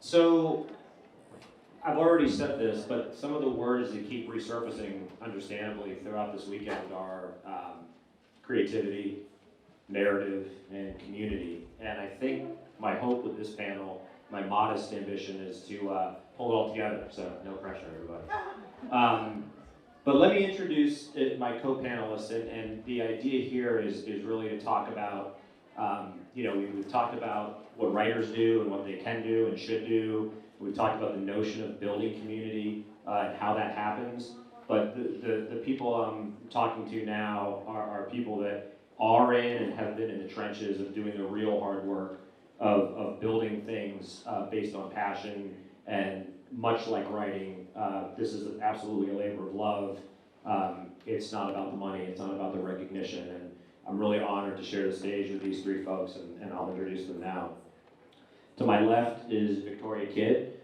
So I've already said this, but some of the words that keep resurfacing, understandably, throughout this weekend are creativity, narrative, and community. And I think my hope with this panel, my modest ambition, is to hold it all together. So no pressure, everybody. But let me introduce my co-panelists, and the idea here is really to talk about, we've talked about what writers do and what they can do and should do. We've talked about the notion of building community and how that happens. But the people I'm talking to now are people that are in and have been in the trenches of doing the real hard work of building things based on passion. And much like writing, this is absolutely a labor of love. It's not about the money, it's not about the recognition. And I'm really honored to share the stage with these three folks, and I'll introduce them now. To my left is Victoria Kidd.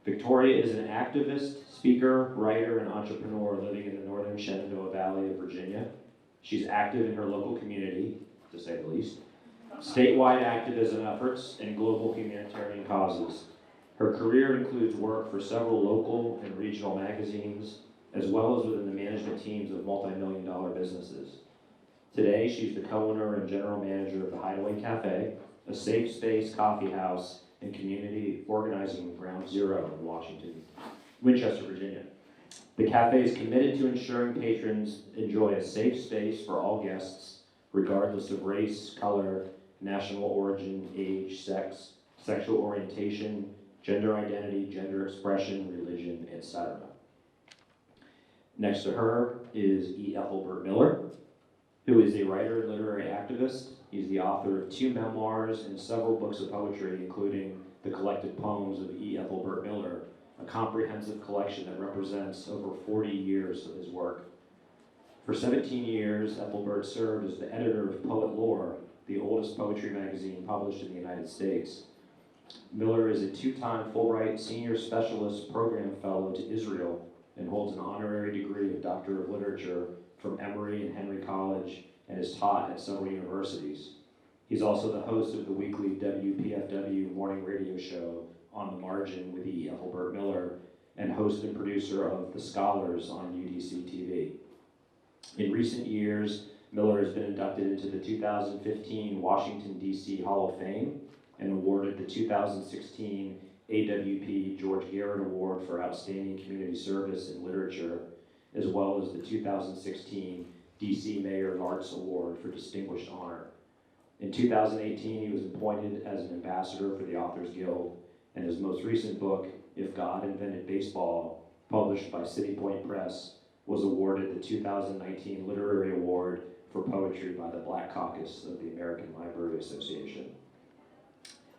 Victoria is an activist, speaker, writer, and entrepreneur living in the northern Shenandoah Valley of Virginia. She's active in her local community, to say the least, statewide activism efforts, and global humanitarian causes. Her career includes work for several local and regional magazines, as well as within the management teams of multi-million-dollar businesses. Today, she's the co-owner and general manager of the Hideaway Café, a safe space coffee house and community organizing ground zero in Winchester, Virginia. The cafe is committed to ensuring patrons enjoy a safe space for all guests, regardless of race, color, national origin, age, sex, sexual orientation, gender identity, gender expression, religion, etc. Next to her is Ethelbert Miller, who is a writer and literary activist. He's the author of 2 memoirs and several books of poetry, including the collected poems of E. Ethelbert Miller, a comprehensive collection that represents over 40 years of his work. For 17 years, Ethelbert served as the editor of Poet Lore, the oldest poetry magazine published in the United States. Miller is a 2-time Fulbright Senior Specialist Program Fellow to Israel and holds an honorary degree of Doctor of Literature from Emory and Henry College and is taught at several universities. He's also the host of the weekly WPFW morning radio show On the Margin with E. Ethelbert Miller and host and producer of The Scholars on UDC TV. In recent years, Miller has been inducted into the 2015 Washington, D.C. Hall of Fame and awarded the 2016 AWP George Garrett Award for Outstanding Community Service in Literature, as well as the 2016 D.C. Mayor of Arts Award for Distinguished Honor. In 2018, he was appointed as an ambassador for the Authors Guild, and his most recent book, If God Invented Baseball, published by City Point Press, was awarded the 2019 Literary Award for Poetry by the Black Caucus of the American Library Association.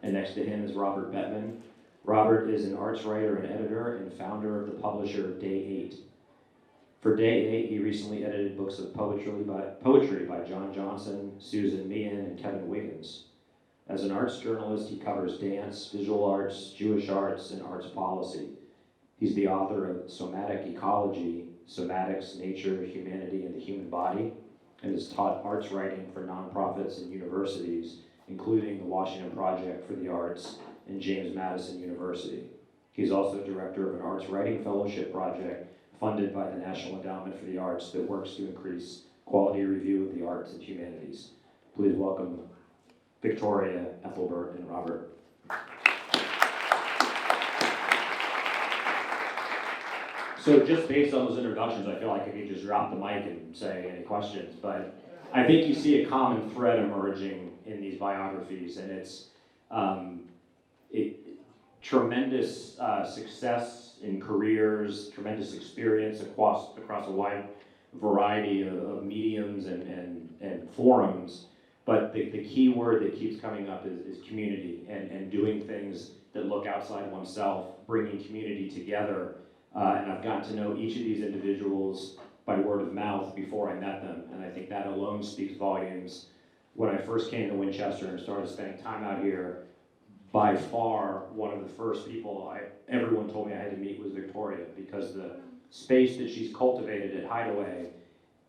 And next to him is Robert Bettmann. Robert is an arts writer and editor and founder of the publisher Day 8. For Day 8, he recently edited books of poetry by John Johnson, Susan Meehan, and Kevin Wiggins. As an arts journalist, he covers dance, visual arts, Jewish arts, and arts policy. He's the author of Somatic Ecology, Somatics, Nature, Humanity, and the Human Body, and has taught arts writing for nonprofits and universities, including the Washington Project for the Arts and James Madison University. He's also director of an arts writing fellowship project funded by the National Endowment for the Arts that works to increase quality review of the arts and humanities. Please welcome Victoria, Ethelbert, and Robert. So just based on those introductions, I feel like I could just drop the mic and say any questions, but I think you see a common thread emerging in these biographies, and it's tremendous success in careers, tremendous experience across a wide variety of mediums and forums. But the key word that keeps coming up is community and doing things that look outside oneself, bringing community together. And I've gotten to know each of these individuals by word of mouth before I met them, and I think that alone speaks volumes. When I first came to Winchester and started spending time out here, by far, one of the first people everyone told me I had to meet was Victoria, because the space that she's cultivated at Hideaway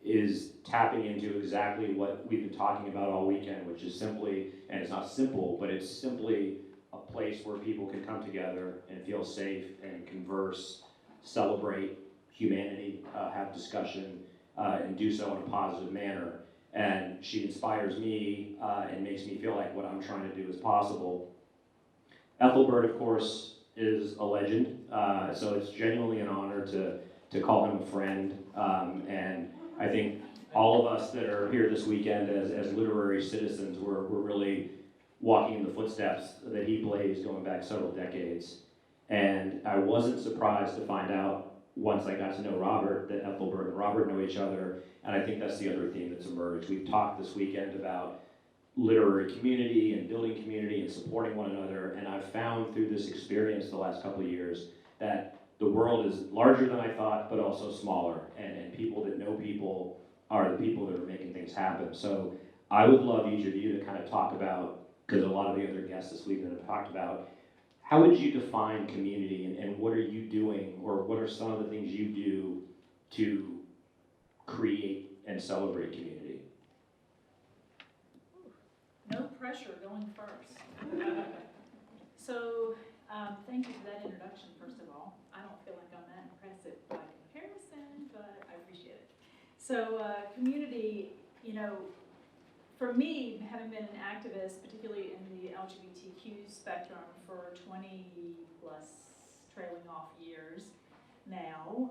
is tapping into exactly what we've been talking about all weekend, which is simply, and it's not simple, but it's simply a place where people can come together and feel safe and converse, celebrate humanity, have discussion, and do so in a positive manner. And she inspires me and makes me feel like what I'm trying to do is possible. Ethelbert, of course, is a legend, so it's genuinely an honor to call him a friend. And I think all of us that are here this weekend as literary citizens, we're really walking in the footsteps that he blazed going back several decades. And I wasn't surprised to find out once I got to know Robert that Ethelbert and Robert know each other, and I think that's the other theme that's emerged. We've talked this weekend about literary community and building community and supporting one another, and I've found through this experience the last couple of years that the world is larger than I thought, but also smaller, and people that know people are the people that are making things happen. So I would love each of you to kind of talk about, because a lot of the other guests this week that have talked about, how would you define community, and what are you doing, or what are some of the things you do to create and celebrate community? No pressure going first. So, thank you for that introduction, first of all. I don't feel like I'm that impressive by comparison, but I appreciate it. So, community, you know, for me, having been an activist, particularly in the LGBTQ spectrum for 20 plus trailing off years now,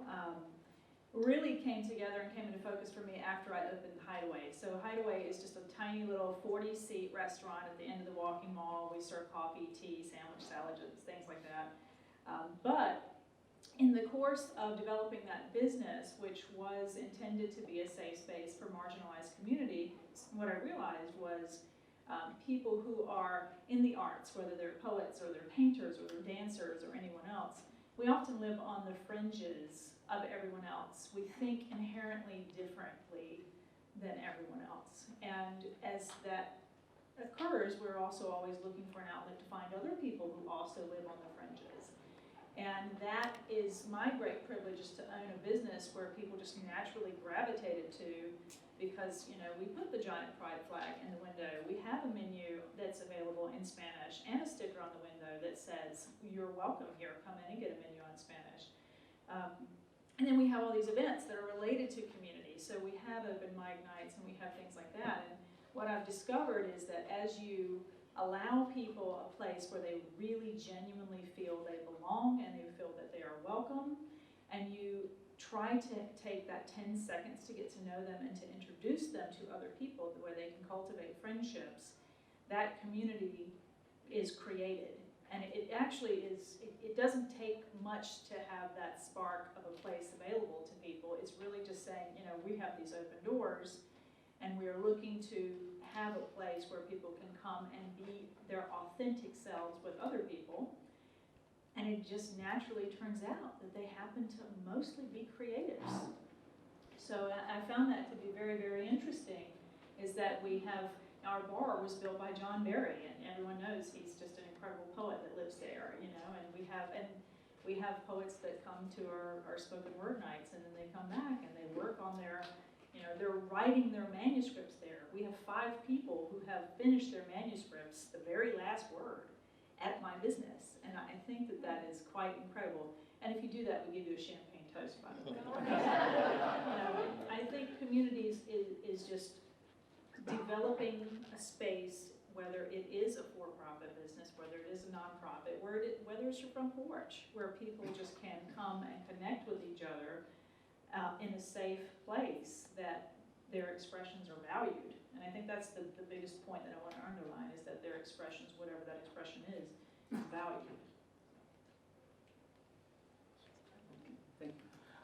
really came together and came into focus for me after I opened Hideaway. So Hideaway is just a tiny little 40-seat restaurant at the end of the walking mall. We serve coffee, tea, sandwich, salads, things like that. But in the course of developing that business, which was intended to be a safe space for marginalized community, what I realized was people who are in the arts, whether they're poets or they're painters or they're dancers or anyone else, we often live on the fringes of everyone else. We think inherently differently than everyone else. And as that occurs, we're also always looking for an outlet to find other people who also live on the fringes. And that is my great privilege, is to own a business where people just naturally gravitated to, because, you know, we put the giant pride flag in the window. We have a menu that's available in Spanish and a sticker on the window that says, "You're welcome here, come in and get a menu in Spanish." And then we have all these events that are related to community. So we have open mic nights and we have things like that. And what I've discovered is that as you allow people a place where they really genuinely feel they belong and they feel that they are welcome, and you try to take that 10 seconds to get to know them and to introduce them to other people where they can cultivate friendships, that community is created. And it actually is, it doesn't take much to have that spark of a place available to people. It's really just saying, you know, we have these open doors and we're looking to have a place where people can come and be their authentic selves with other people. And it just naturally turns out that they happen to mostly be creatives. So I found that to be very, very interesting, is that we have, our bar was built by John Barry, and everyone knows he's just an incredible poet that lives there, you know, and we have poets that come to our spoken word nights, and then they come back and they work on their, you know, they're writing their manuscripts there. We have 5 people who have finished their manuscripts, the very last word, at my business, and I think that that is quite incredible. And if you do that, we give you a champagne toast, by the way. You know, I think communities is just developing a space, whether it is a for-profit business, whether it is a nonprofit, whether it's your front porch, where people just can come and connect with each other in a safe place, that their expressions are valued. And I think that's the biggest point that I want to underline, is that their expressions, whatever that expression is valued.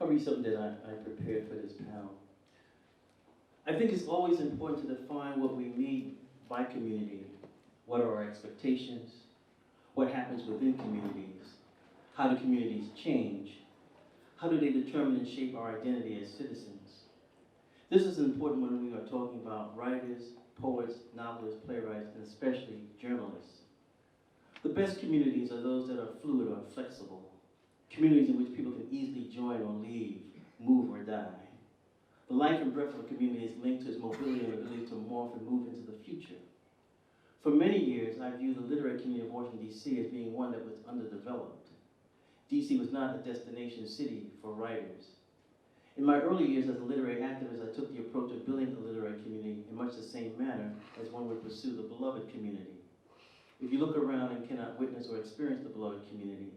I'll read something that I prepared for this panel. I think it's always important to define what we mean by community. What are our expectations? What happens within communities? How do communities change? How do they determine and shape our identity as citizens? This is important when we are talking about writers, poets, novelists, playwrights, and especially journalists. The best communities are those that are fluid or flexible. Communities in which people can easily join or leave, move or die. The life and breath of a community is linked to its mobility and ability to morph and move into the future. For many years, I viewed the literary community of Washington, D.C. as being one that was underdeveloped. D.C. was not a destination city for writers. In my early years as a literary activist, I took the approach of building a literary community in much the same manner as one would pursue the beloved community. If you look around and cannot witness or experience the beloved community,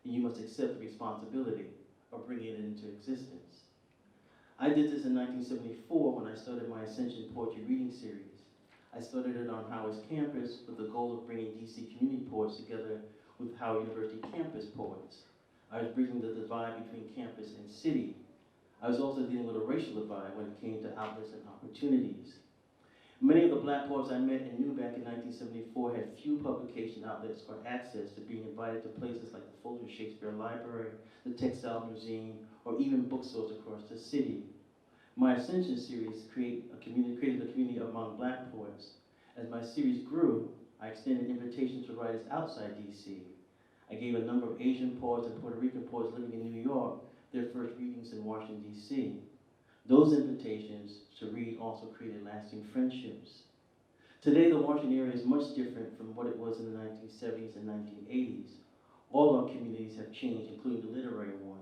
then you must accept the responsibility of bringing it into existence. I did this in 1974 when I started my Ascension Poetry Reading Series. I started it on Howard's campus with the goal of bringing DC community poets together with Howard University campus poets. I was bridging the divide between campus and city. I was also dealing with a racial divide when it came to outlets and opportunities. Many of the black poets I met and knew back in 1974 had few publication outlets or access to being invited to places like the Fulton Shakespeare Library, the Textile Museum, or even bookstores across the city. My Ascension series created a community among black poets. As my series grew, I extended invitations to writers outside DC. I gave a number of Asian poets and Puerto Rican poets living in New York their first readings in Washington, D.C. Those invitations to read also created lasting friendships. Today, the Washington area is much different from what it was in the 1970s and 1980s. All our communities have changed, including the literary one.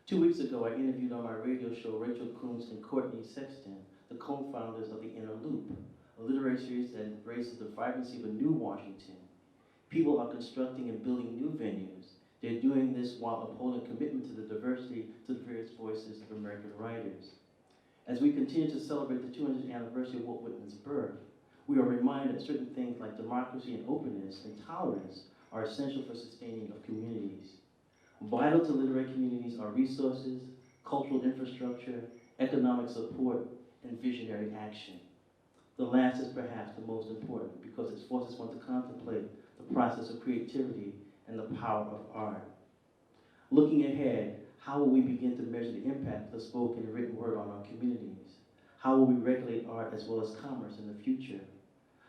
2 weeks ago, I interviewed on my radio show Rachel Kuntz and Courtney Sexton, the co-founders of The Inner Loop, a literary series that embraces the vibrancy of a new Washington. People are constructing and building new venues. They're doing this while upholding commitment to the diversity, to the various voices of American writers. As we continue to celebrate the 200th anniversary of Walt Whitman's birth, we are reminded that certain things like democracy and openness and tolerance are essential for sustaining of communities. Vital to literary communities are resources, cultural infrastructure, economic support, and visionary action. The last is perhaps the most important because it forces one to contemplate the process of creativity and the power of art. Looking ahead, how will we begin to measure the impact of the spoken and written word on our communities? How will we regulate art as well as commerce in the future?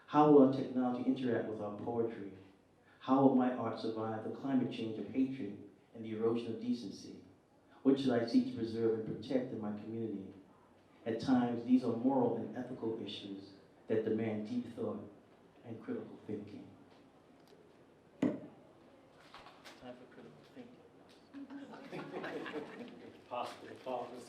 How will our technology interact with our poetry? How will my art survive the climate change of hatred and the erosion of decency? What should I seek to preserve and protect in my community? At times, these are moral and ethical issues that demand deep thought and critical thinking. Time for critical thinking. Possibly follow this.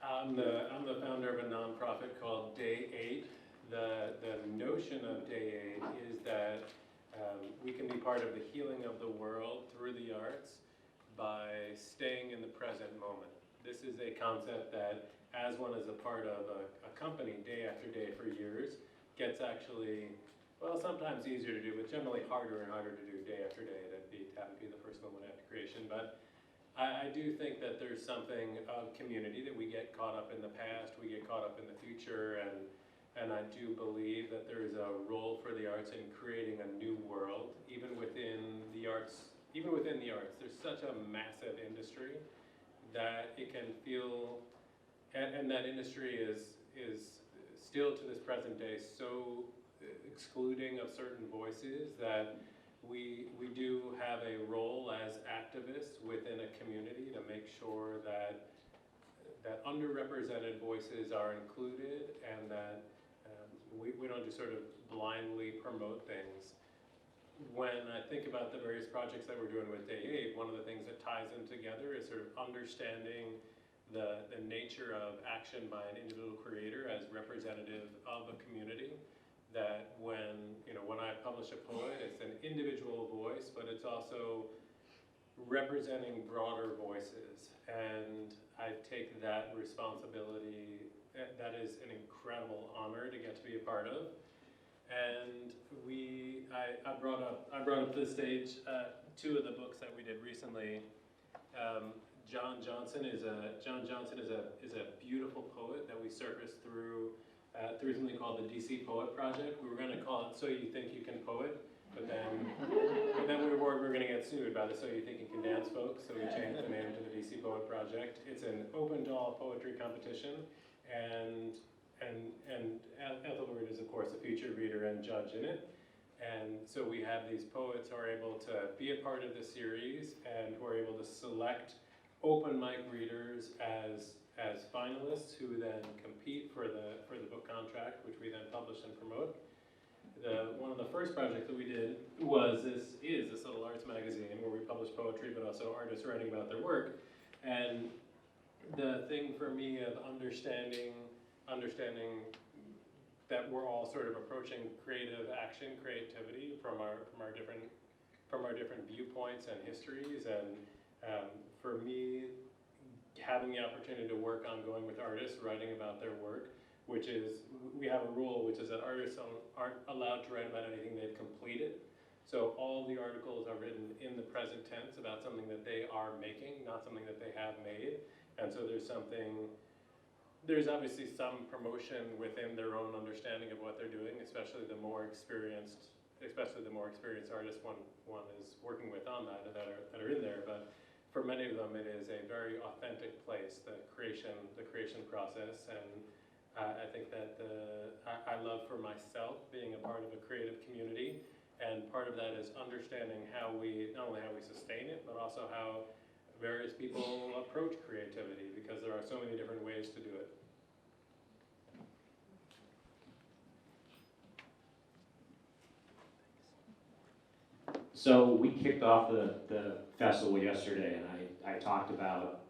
I'm the founder of a nonprofit called Day 8. The notion of Day 8 is that we can be part of the healing of the world through the arts by staying in the present moment. This is a concept that, as one is a part of a company day after day for years, gets actually, well, sometimes easier to do, but generally harder and harder to do day after day to have it be the first moment after creation. But I do think that there's something of community that we get caught up in the past, we get caught up in the future, and I do believe that there is a role for the arts in creating a new world, even within the arts. There's such a massive industry that it can feel, and that industry is still to this present day so excluding of certain voices that we do have a role as activists within a community to make sure that underrepresented voices are included and that we don't just sort of blindly promote things. When I think about the various projects that we're doing with Day 8, one of the things that ties them together is sort of understanding the nature of action by an individual creator as representative of a community. That when I publish a poet, it's an individual voice, but it's also representing broader voices. And I take that responsibility. That is an incredible honor to get to be a part of. And I brought up to the stage two of the books that we did recently. John Johnson is a beautiful poet that we surfaced through something called the DC Poet Project. We were going to call it So You Think You Can Poet, but then we were worried we were going to get sued by the So You Think You Can Dance folks, so we changed the name to the DC Poet Project. It's an open to all poetry competition, and Ethelbert is, of course, a featured reader and judge in it. And so we have these poets who are able to be a part of the series and who are able to select open mic readers as as finalists who then compete for the book contract, which we then publish and promote. One of the first projects that we did was this little arts magazine where we publish poetry, but also artists writing about their work. And the thing for me of understanding that we're all sort of approaching creative action, creativity from our different viewpoints and histories, and for me, having the opportunity to work on going with artists, writing about their work, which is, we have a rule, which is that artists aren't allowed to write about anything they've completed. So all the articles are written in the present tense about something that they are making, not something that they have made. And so there's obviously some promotion within their own understanding of what they're doing, especially the more experienced artists one is working with on that are in there. But for many of them, it is a very authentic place, the creation process. And I think that I love for myself being a part of a creative community, and part of that is understanding not only how we sustain it, but also how various people approach creativity, because there are so many different ways to do it. So we kicked off the festival yesterday, and I talked about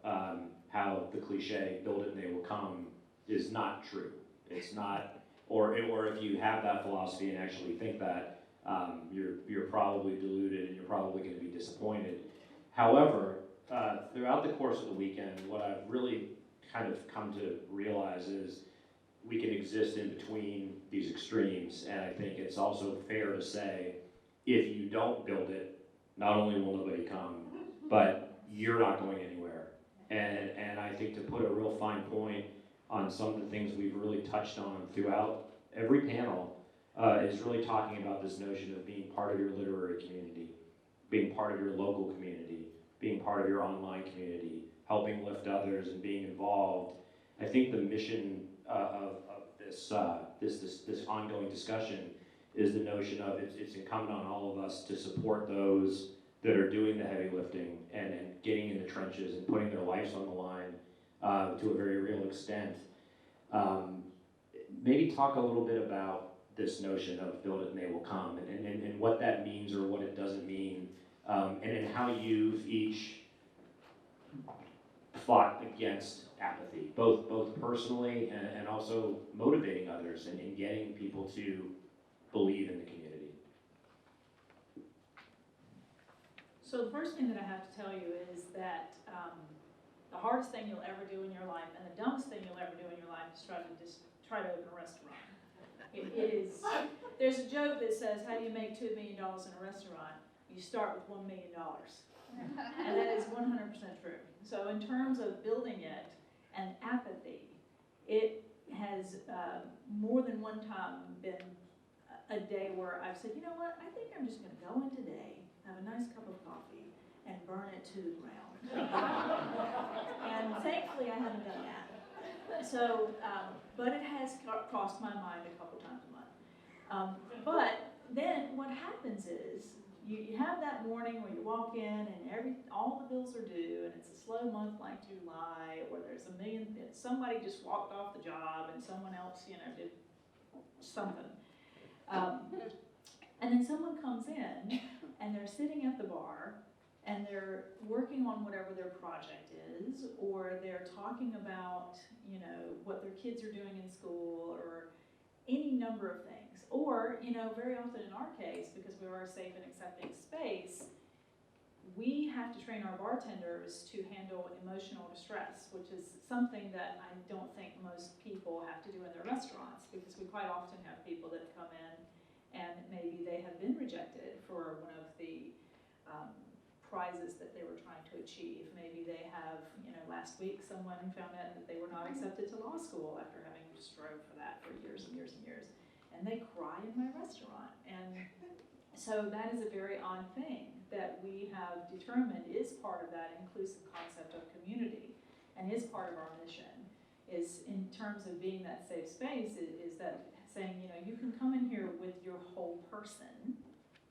how the cliche "build it and they will come" is not true. It's not, or if you have that philosophy and actually think that, you're probably deluded and you're probably going to be disappointed. However, throughout the course of the weekend, what I've really kind of come to realize is we can exist in between these extremes, and I think it's also fair to say, if you don't build it, not only will nobody come, but you're not going anywhere. And I think to put a real fine point on some of the things we've really touched on throughout every panel is really talking about this notion of being part of your literary community, being part of your local community, being part of your online community, helping lift others and being involved. I think the mission of this ongoing discussion is the notion of it's incumbent on all of us to support those that are doing the heavy lifting and getting in the trenches and putting their lives on the line to a very real extent. Maybe talk a little bit about this notion of build it and they will come, and what that means or what it doesn't mean, and how you've each fought against apathy, both personally and also motivating others and getting people to believe in the community. So the first thing that I have to tell you is that the hardest thing you'll ever do in your life and the dumbest thing you'll ever do in your life is try to open a restaurant. It is. There's a joke that says, how do you make $2 million in a restaurant? You start with $1 million. And that is 100% true. So in terms of building it and apathy, it has more than one time been a day where I've said, you know what, I think I'm just going to go in today, have a nice cup of coffee, and burn it to the ground. And thankfully, I haven't done that. So, but it has crossed my mind a couple times a month. But then what happens is, you have that morning where you walk in and all the bills are due, and it's a slow month like July, or there's somebody just walked off the job and someone else, did something. And then someone comes in and they're sitting at the bar and they're working on whatever their project is, or they're talking about, what their kids are doing in school, or any number of things. Or, very often in our case, because we are a safe and accepting space, we have to train our bartenders to handle emotional distress, which is something that I don't think most people have to do in their restaurants, because we quite often have people that come in and maybe they have been rejected for one of the prizes that they were trying to achieve. Maybe they have, last week someone found out that they were not accepted to law school after having strove for that for years and years and years. And they cry in my restaurant. And so that is a very odd thing that we have determined is part of that inclusive concept of community, and is part of our mission, is in terms of being that safe space, is that saying, you can come in here with your whole person,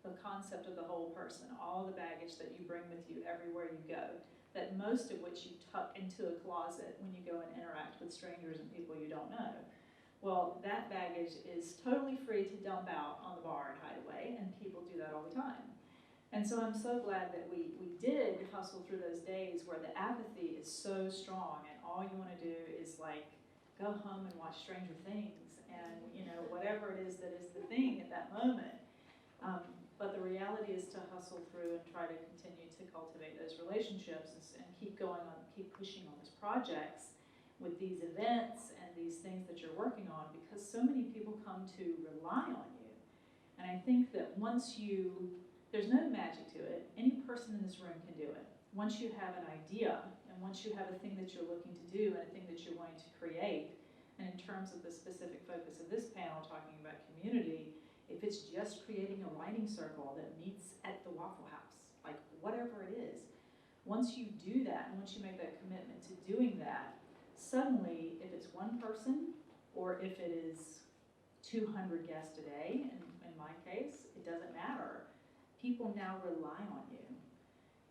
the concept of the whole person, all the baggage that you bring with you everywhere you go. that most of which you tuck into a closet when you go and interact with strangers and people you don't know. Well, that baggage is totally free to dump out on the bar at Hideaway, and people do that all the time. And so I'm so glad that we did hustle through those days where the apathy is so strong and all you want to do is like go home and watch Stranger Things and, you know, whatever it is that is the thing at that moment. But the reality is to hustle through and try to continue to cultivate those relationships and keep going on, keep pushing on those projects with these events and these things that you're working on, because so many people come to rely on you. And I think that once there's no magic to it. Any person in this room can do it. Once you have an idea, and once you have a thing that you're looking to do and a thing that you're wanting to create, and in terms of the specific focus of this panel talking about community, if it's just creating a writing circle that meets at the Waffle House, like whatever it is, once you do that, and once you make that commitment to doing that, suddenly, if it's one person, or if it is 200 guests a day, in my case, it doesn't matter. People now rely on you.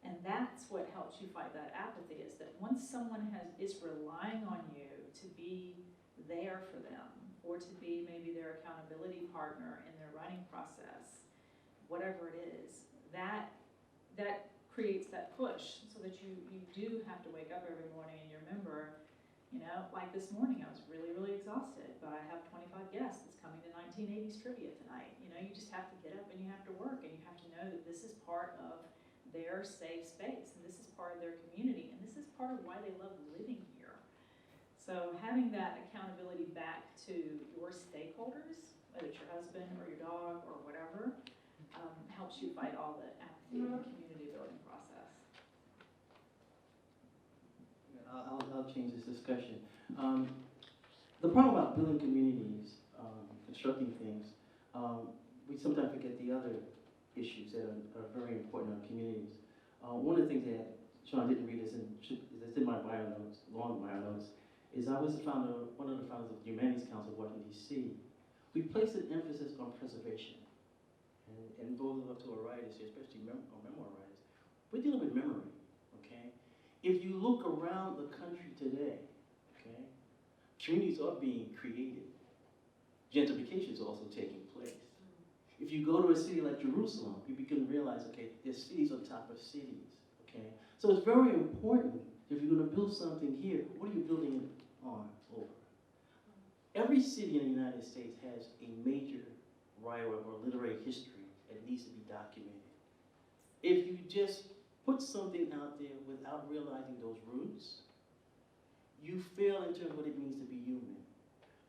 And that's what helps you fight that apathy, is that once someone is relying on you to be there for them, or to be maybe their accountability partner in their writing process, whatever it is, that creates that push, so that you do have to wake up every morning and you remember, you know, like this morning I was really, really exhausted, but I have 25 guests that's coming to 1980s trivia tonight. You know, you just have to get up and you have to work, and you have to know that this is part of their safe space, and this is part of their community, and this is part of why they love living here. So having that accountability back to your stakeholders, whether it's your husband or your dog or whatever, helps you fight all the apathy in the community building process. I'll change this discussion. The problem about building communities, constructing things, we sometimes forget the other issues that are very important in our communities. One of the things that Sean didn't read is in my bio notes, long bio notes, is I was one of the founders of the Humanities Council of Washington, D.C. We placed an emphasis on preservation. And those of us who are writers here, especially memoir writers, we're dealing with memory, okay? If you look around the country today, okay, communities are being created. Gentrification is also taking place. If you go to a city like Jerusalem, you begin to realize, okay, there's cities on top of cities, okay? So it's very important, if you're gonna build something here, what are you building it on over? Every city in the United States has a major writer or literary history that needs to be documented. If you just put something out there without realizing those roots, you fail in terms of what it means to be human.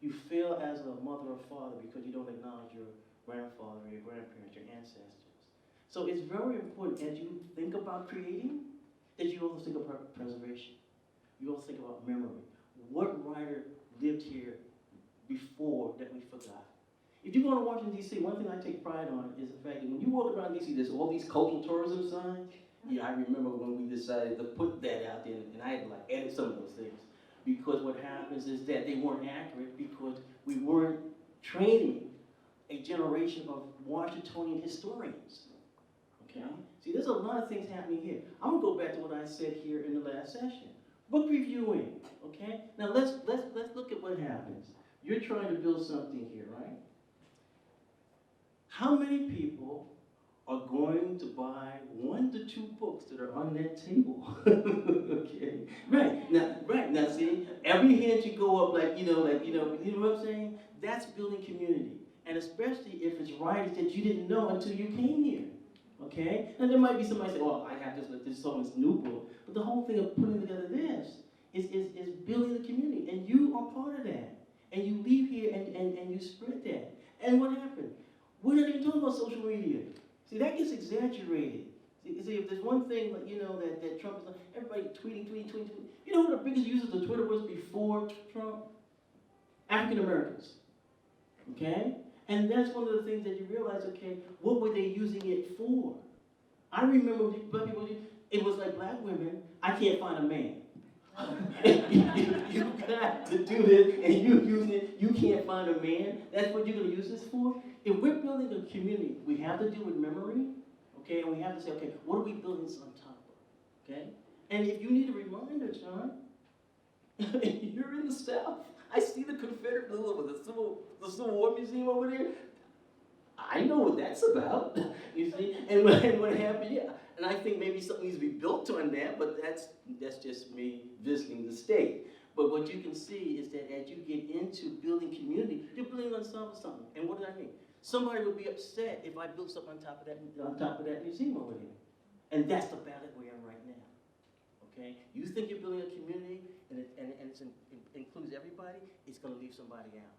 You fail as a mother or father because you don't acknowledge your grandfather, your grandparents, your ancestors. So it's very important as you think about creating, that you also think about preservation. You also think about memory. What writer lived here before that we forgot? If you go to Washington, D.C., one thing I take pride on is the fact that when you walk around D.C., there's all these cultural tourism signs. Yeah, I remember when we decided to put that out there, and I had to like edit some of those things. Because what happens is that they weren't accurate because we weren't training a generation of Washingtonian historians. Okay? See, there's a lot of things happening here. I'm gonna go back to what I said here in the last session. Book reviewing, okay? Now let's look at what happens. You're trying to build something here, right? How many people are going to buy 1 to 2 books that are on that table? Okay, right now. See, every hand should go up, like you know what I'm saying. That's building community, and especially if it's writers that you didn't know until you came here. Okay, now there might be somebody say, "Oh, I have this someone's new book," but the whole thing of putting together this is building the community, and you are part of that, and you leave here and you spread that. And what happened? We're not even talking about social media. See, that gets exaggerated. See, if there's one thing, like, that Trump is like, everybody tweeting. You know who the biggest users of Twitter was before Trump? African Americans. Okay? And that's one of the things that you realize, okay, what were they using it for? I remember black people, it was like black women, I can't find a man. You got to do this, and you using it, you can't find a man. That's what you're going to use this for? If we're building a community, we have to deal with memory, okay? And we have to say, okay, what are we building this on top of, okay? And if you need a reminder, John, you're in the South. I see the Confederate over the Civil War Museum over there. I know what that's about, you see. And what happened, yeah. And I think maybe something needs to be built on that, but that's just me visiting the state. But what you can see is that as you get into building community, you're building on top of something. And what do I mean? Somebody would be upset if I built something on top of that museum over there. And that's the battle we're in right now. Okay? You think you're building a community and it includes everybody, it's going to leave somebody out.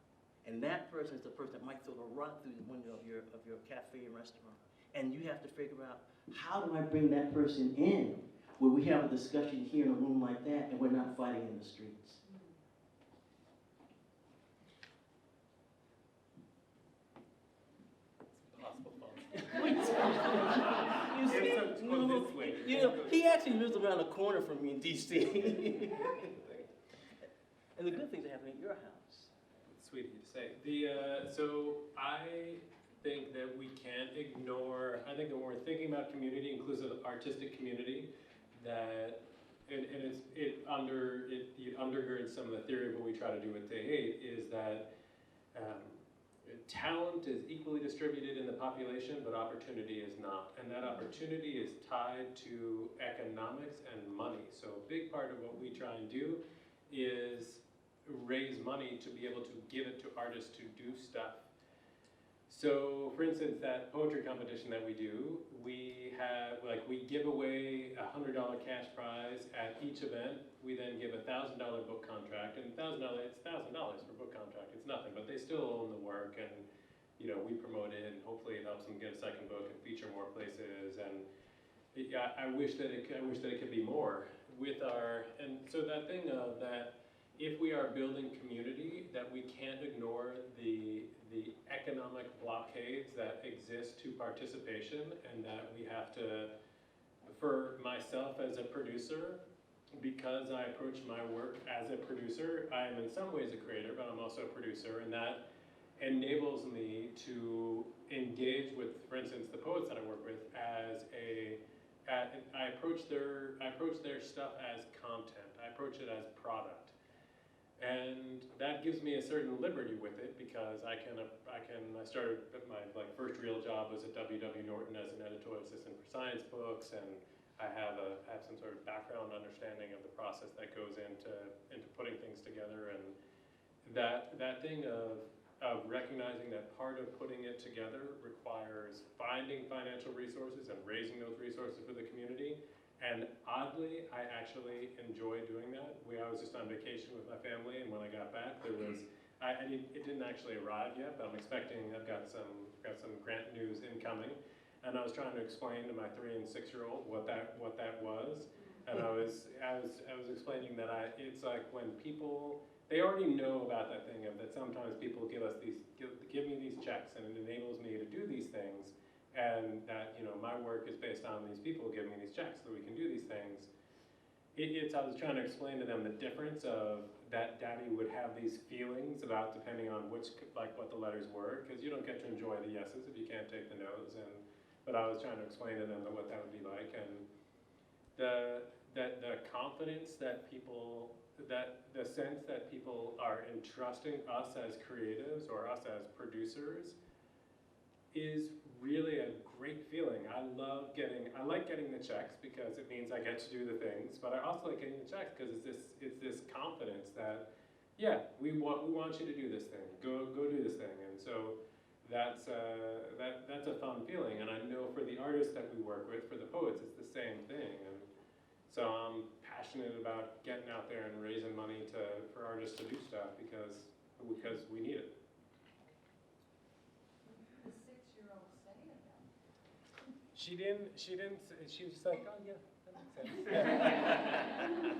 And that person is the person that might throw a rock through the window of your cafe and restaurant. And you have to figure out, how do I bring that person in where we have a discussion here in a room like that and we're not fighting in the streets? You know, he actually lives around the corner from me in D.C. And the good things are happening at your house. Sweet of you to say. So I think that we can't ignore, I think that when we're thinking about community, inclusive artistic community, that, it undergirds some of the theory of what we try to do with Day 8, is that talent is equally distributed in the population, but opportunity is not. And that opportunity is tied to economics and money. So a big part of what we try and do is raise money to be able to give it to artists to do stuff. So, for instance, that poetry competition that we do, we give away a $100 cash prize at each event. We then give a $1,000 book contract, and it's $1,000 for book contract. It's nothing, but they still own the work, and we promote it, and hopefully it helps them get a second book and feature more places. And I wish that it could be more with our. And so that thing of that. If we are building community, that we can't ignore the economic blockades that exist to participation, and that we have to, for myself as a producer, because I approach my work as a producer, I am in some ways a creator, but I'm also a producer, and that enables me to engage with, for instance, the poets that I work with I approach their stuff as content. I approach it as product. And that gives me a certain liberty with it, because I started, my first real job was at WW Norton as an editorial assistant for science books, and I have some sort of background understanding of the process that goes into putting things together, and that thing of recognizing that part of putting it together requires finding financial resources and raising those resources for the community. And oddly, I actually enjoy doing that. I was just on vacation with my family, and when I got back, it didn't actually arrive yet, but I'm expecting. I've got some grant news incoming, and I was trying to explain to my 3- and 6-year-old what that was, and I was explaining that it's like when people, they already know about that thing of that sometimes people give me these checks, and it enables me to do these things. And that, my work is based on these people giving me these checks so we can do these things. I was trying to explain to them the difference of that daddy would have these feelings about depending on what the letters were, because you don't get to enjoy the yeses if you can't take the nos. But I was trying to explain to them what that would be like, and the confidence that people, the sense that people are entrusting us as creatives or us as producers is really a great feeling. I like getting the checks because it means I get to do the things, but I also like getting the checks because it's this confidence that, yeah, we want you to do this thing. Go do this thing. And so that's a fun feeling. And I know for the artists that we work with, for the poets, it's the same thing. And so I'm passionate about getting out there and raising money for artists to do stuff because we need it. She didn't, she was just like, oh yeah, that makes sense.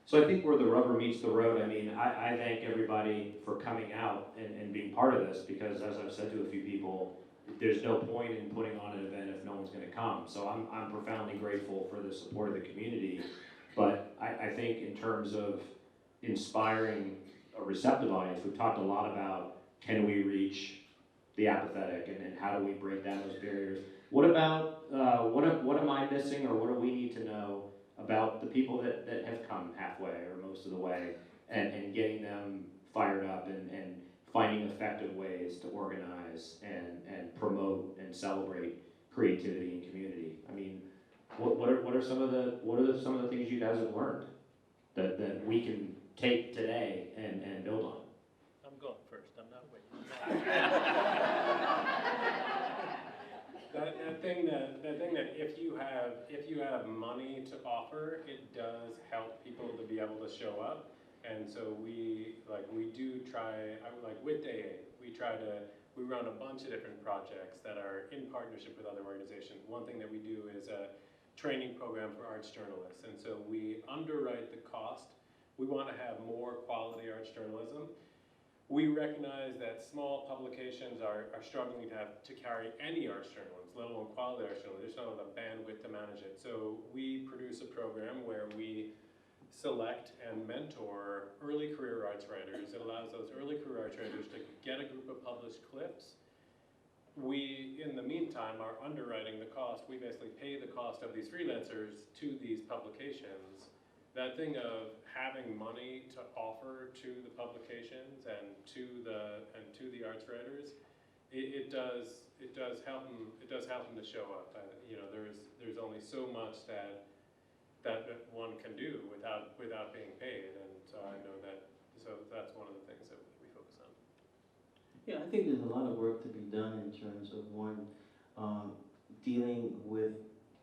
So I think where the rubber meets the road, I thank everybody for coming out and being part of this, because as I've said to a few people, there's no point in putting on an event if no one's gonna come. So I'm profoundly grateful for the support of the community, but I think in terms of inspiring a receptive audience, we've talked a lot about, can we reach the apathetic, and then how do we break down those barriers? What about, what am I missing, or what do we need to know about the people that have come halfway or most of the way, and getting them fired up and finding effective ways to organize and promote and celebrate creativity and community. I mean, what are some of the things you guys have learned that we can take today and build on? I'm going first, I'm not waiting. That thing that if you have money to offer, it does help people to be able to show up. And so we do try, with Day 8, we run a bunch of different projects that are in partnership with other organizations. One thing that we do is a training program for arts journalists. And so we underwrite the cost. We want to have more quality arts journalism. We recognize that small publications are struggling to carry any arts journalism, let alone quality arts journalism. They just don't have the bandwidth to manage it. So we produce a program where we select and mentor early career arts writers. It allows those early career arts writers to get a group of published clips. We, in the meantime, are underwriting the cost. We basically pay the cost of these freelancers to these publications. That thing of having money to offer to the publications and to the arts writers, it does help them to show up. There's only so much that one can do without being paid, and so I know that's one of the things that we focus on. Yeah, I think there's a lot of work to be done in terms of dealing with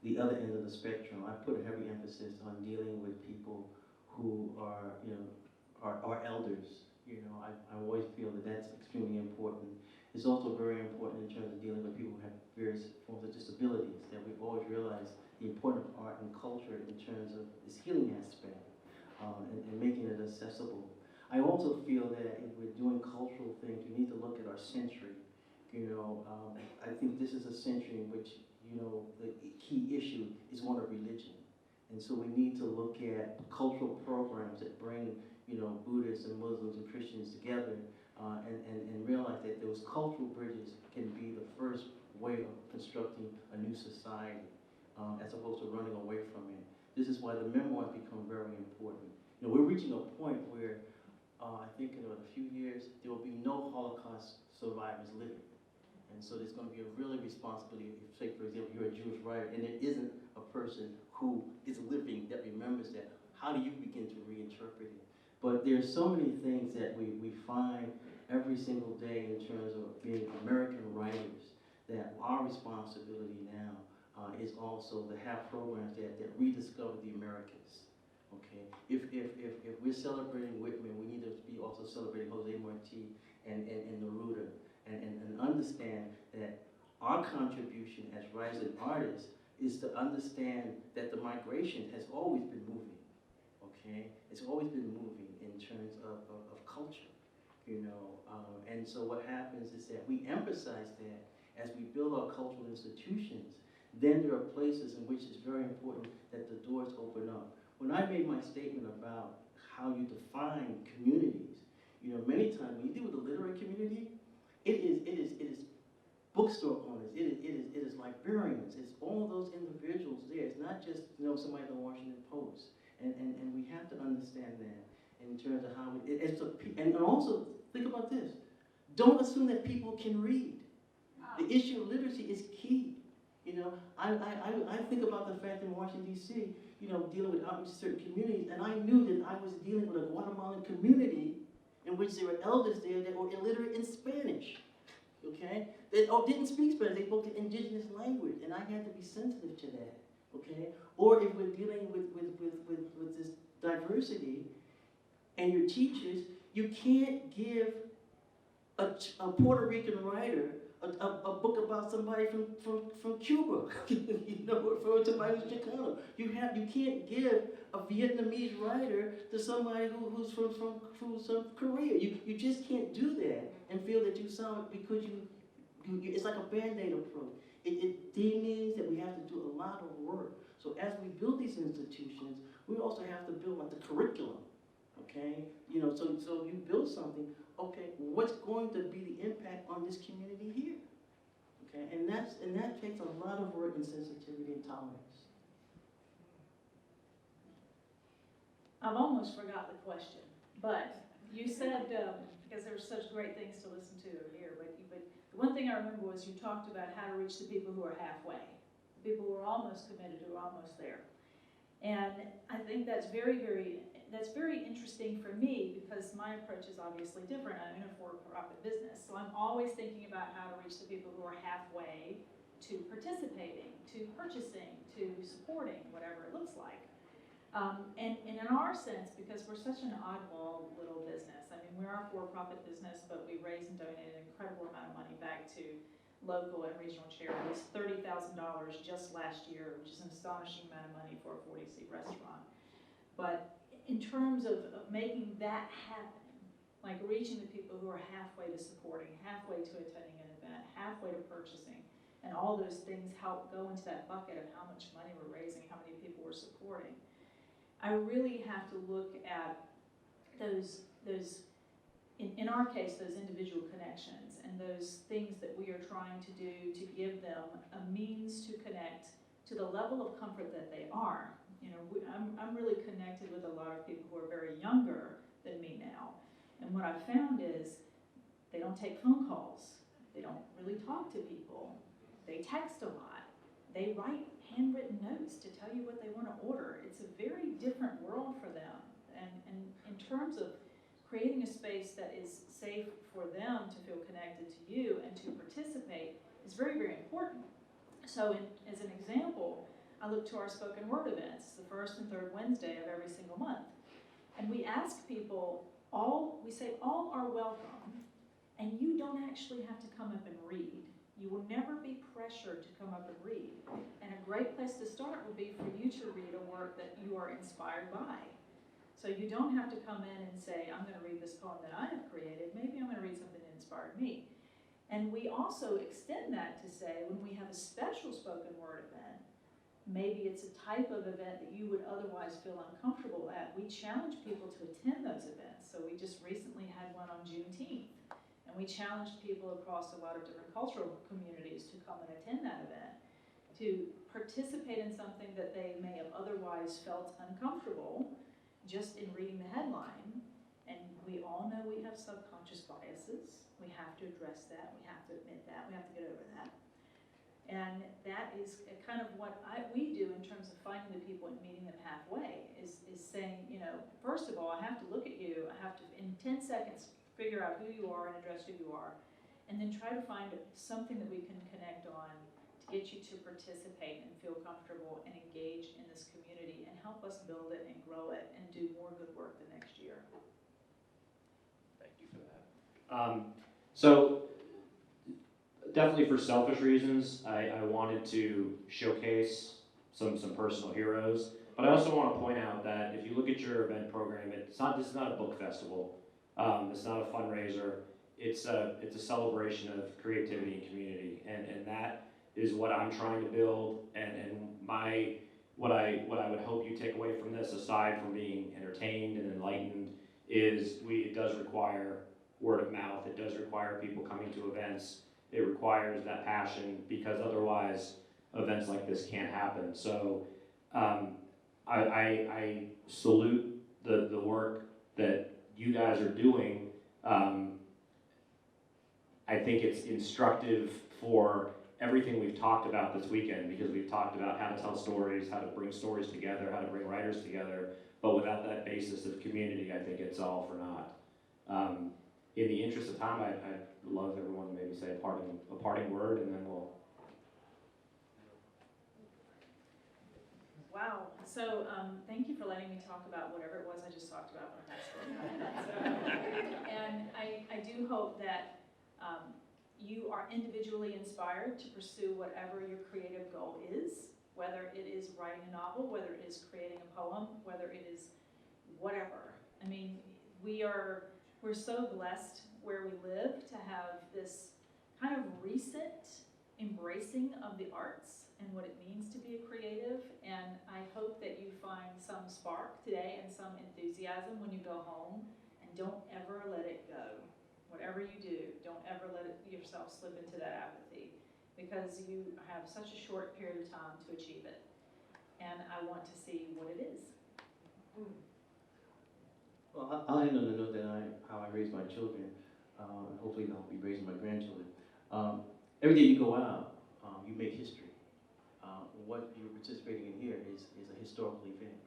the other end of the spectrum. I put a heavy emphasis on dealing with people who are elders. I always feel that that's extremely important. It's also very important in terms of dealing with people who have various forms of disabilities, that we've always realized the importance of art and culture in terms of this healing aspect and making it accessible. I also feel that if we're doing cultural things, we need to look at our century. I think this is a century in which, the key issue is one of religion. And so we need to look at cultural programs that bring, Buddhists and Muslims and Christians together and realize that those cultural bridges can be the first way of constructing a new society as opposed to running away from it. This is why the memoirs become very important. We're reaching a point where I think in a few years, there will be no Holocaust survivors living. And so there's going to be a really responsibility if, say, for example, you're a Jewish writer and there isn't a person who is living that remembers that. How do you begin to reinterpret it? But there's so many things that we find every single day in terms of being American writers that our responsibility now is also to have programs that rediscover the Americans. Okay, if we're celebrating Whitman, we need to be also celebrating Jose Marti and Neruda, and understand that our contribution as rising artists is to understand that the migration has always been moving. Okay, it's always been moving in terms of culture, and so what happens is that we emphasize that as we build our cultural institutions. Then there are places in which it's very important that the doors open up. When I made my statement about how you define communities, many times when you deal with the literary community, it is bookstore owners, it is librarians, it's all those individuals there. It's not just somebody in the Washington Post, and we have to understand that in terms of how and also think about this. Don't assume that people can read. The issue of literacy is key. I think about the fact in Washington, D.C., dealing with outreach to certain communities, and I knew that I was dealing with a Guatemalan community in which there were elders there that were illiterate in Spanish, okay? They didn't speak Spanish, they spoke the indigenous language, and I had to be sensitive to that, okay? Or if we're dealing with this diversity, and your teachers, you can't give a Puerto Rican writer a book about somebody from Cuba, or somebody who's Chicano. You can't give a Vietnamese writer to somebody who's from Korea. You just can't do that and feel that you sound because it's like a Band-Aid approach. It means that we have to do a lot of work. So as we build these institutions, we also have to build like the curriculum. Okay, so you build something. Okay, what's going to be the impact on this community here? Okay, and that takes a lot of work and sensitivity and tolerance. I've almost forgot the question, but you said, because there were such great things to listen to over here, but the one thing I remember was you talked about how to reach the people who are halfway, the people who are almost committed, who are almost there. And I think that's very interesting for me, because my approach is obviously different. I'm in a for-profit business, so I'm always thinking about how to reach the people who are halfway to participating, to purchasing, to supporting, whatever it looks like. And in our sense, because we're such an oddball little business, I mean, we're a for-profit business, but we raise and donate an incredible amount of money back to local and regional charities, $30,000 just last year, which is an astonishing amount of money for a 40-seat restaurant. But in terms of making that happen, like reaching the people who are halfway to supporting, halfway to attending an event, halfway to purchasing, and all those things help go into that bucket of how much money we're raising, how many people we're supporting. I really have to look at those in our case, those individual connections and those things that we are trying to do to give them a means to connect to the level of comfort that they are. You know, I'm really connected with a lot of people who are very younger than me now. And what I've found is they don't take phone calls. They don't really talk to people. They text a lot. They write handwritten notes to tell you what they want to order. It's a very different world for them. And in terms of creating a space that is safe for them to feel connected to you and to participate is very, very important. So as an example, I look to our spoken word events, the first and third Wednesday of every single month. And we ask people, we say all are welcome, and you don't actually have to come up and read. You will never be pressured to come up and read. And a great place to start would be for you to read a work that you are inspired by. So you don't have to come in and say, I'm going to read this poem that I have created. Maybe I'm going to read something that inspired me. And we also extend that to say, when we have a special spoken word event, maybe it's a type of event that you would otherwise feel uncomfortable at. We challenge people to attend those events. So we just recently had one on Juneteenth. And we challenged people across a lot of different cultural communities to come and attend that event, to participate in something that they may have otherwise felt uncomfortable just in reading the headline. And we all know we have subconscious biases. We have to address that. We have to admit that. We have to get over that. And that is kind of what we do in terms of finding the people and meeting them halfway, is saying, you know, first of all, I have to look at you. I have to, in 10 seconds, figure out who you are and address who you are, and then try to find something that we can connect on to get you to participate and feel comfortable and engage in this community and help us build it and grow it and do more good work the next year. Thank you for that. So definitely for selfish reasons, I wanted to showcase some personal heroes, but I also want to point out that if you look at your event program, this is not a book festival. It's not a fundraiser. It's a celebration of creativity and community, and that is what I'm trying to build. And what I would hope you take away from this, aside from being entertained and enlightened, is it does require word of mouth. It does require people coming to events. It requires that passion, because otherwise events like this can't happen. So I salute the work that you guys are doing. I think it's instructive for everything we've talked about this weekend, because we've talked about how to tell stories, how to bring stories together, how to bring writers together, but without that basis of community, I think it's all for naught. In the interest of time, I'd love everyone to maybe say a parting word, and then we'll. Wow. So thank you for letting me talk about whatever it was I just talked about when I spoke. And I do hope that you are individually inspired to pursue whatever your creative goal is, whether it is writing a novel, whether it is creating a poem, whether it is whatever. I mean, we're so blessed where we live to have this kind of recent embracing of the arts and what it means to be a creative. And I hope that you find some spark today and some enthusiasm when you go home, and don't ever let it go. Whatever you do, don't ever let yourself slip into that apathy, because you have such a short period of time to achieve it. And I want to see what it is. Well, I'll end on the note that how I raise my children. Hopefully, I'll be raising my grandchildren. Every day you go out, you make history. What you're participating in here is a historical event,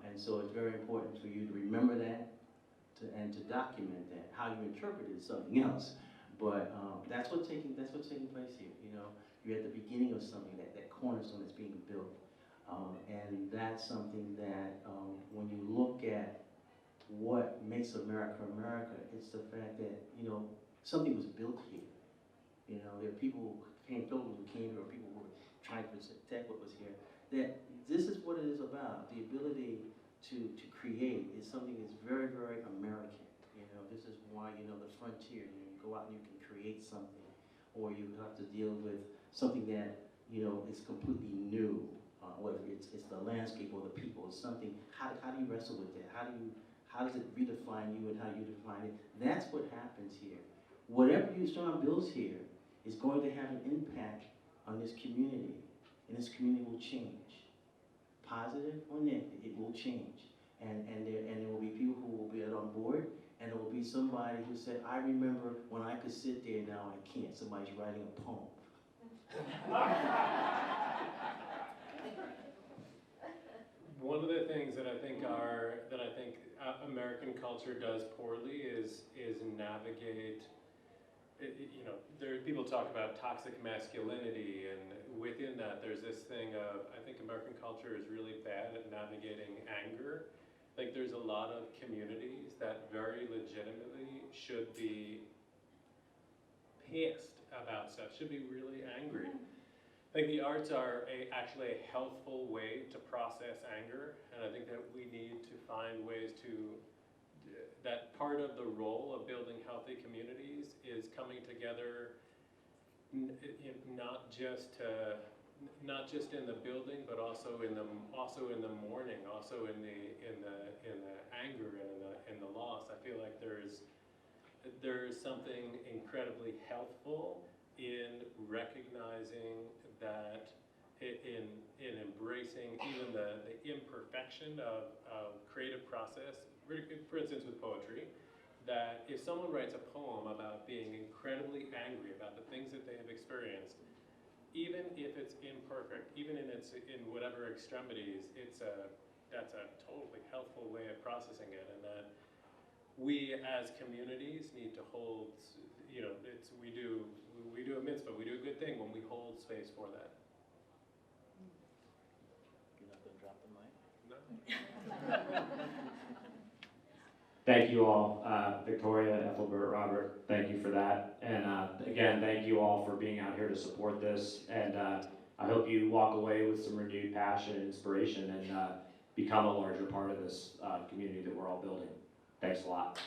and so it's very important for you to remember that, and to document that. How you interpret it is something else, but that's what's taking place here. You know, you're at the beginning of something, that cornerstone that's being built, and that's something that when you look at what makes America America, it's the fact that, you know, something was built here. You know, there are people who came here, or people who were trying to protect what was here. That this is what it is about. The ability to create is something that's very, very American. You know, this is why, you know, the frontier, you know, you go out and you can create something, or you have to deal with something that, you know, is completely new. Whether it's the landscape or the people, it's something, how do you wrestle with that? How does it redefine you, and how you define it? That's what happens here. Whatever John builds here is going to have an impact on this community, and this community will change. Positive or negative, it will change. And there will be people who will be on board, and there will be somebody who said, I remember when I could sit there, now I can't. Somebody's writing a poem. One of the things that I think American culture does poorly is navigate. You know, people talk about toxic masculinity, and within that, there's this thing of, I think American culture is really bad at navigating anger. Like, there's a lot of communities that very legitimately should be pissed about stuff, should be really angry. I think the arts are actually a healthful way to process anger, and I think that we need to find ways to, that part of the role of building healthy communities is coming together, not just in the building, but also in the mourning, also in the anger and in the loss. I feel like there's something incredibly healthful in recognizing that, in embracing even the imperfection of creative process. For instance, with poetry, that if someone writes a poem about being incredibly angry about the things that they have experienced, even if it's imperfect, even in whatever extremities, that's a totally healthful way of processing it, and that we as communities need to hold, you know, we do a mitzvah, we do a good thing when we hold space for that. You're not going to drop the mic? No. Thank you all, Victoria, Ethelbert, Robert, thank you for that. And again, thank you all for being out here to support this. And I hope you walk away with some renewed passion and inspiration, and become a larger part of this community that we're all building. Thanks a lot.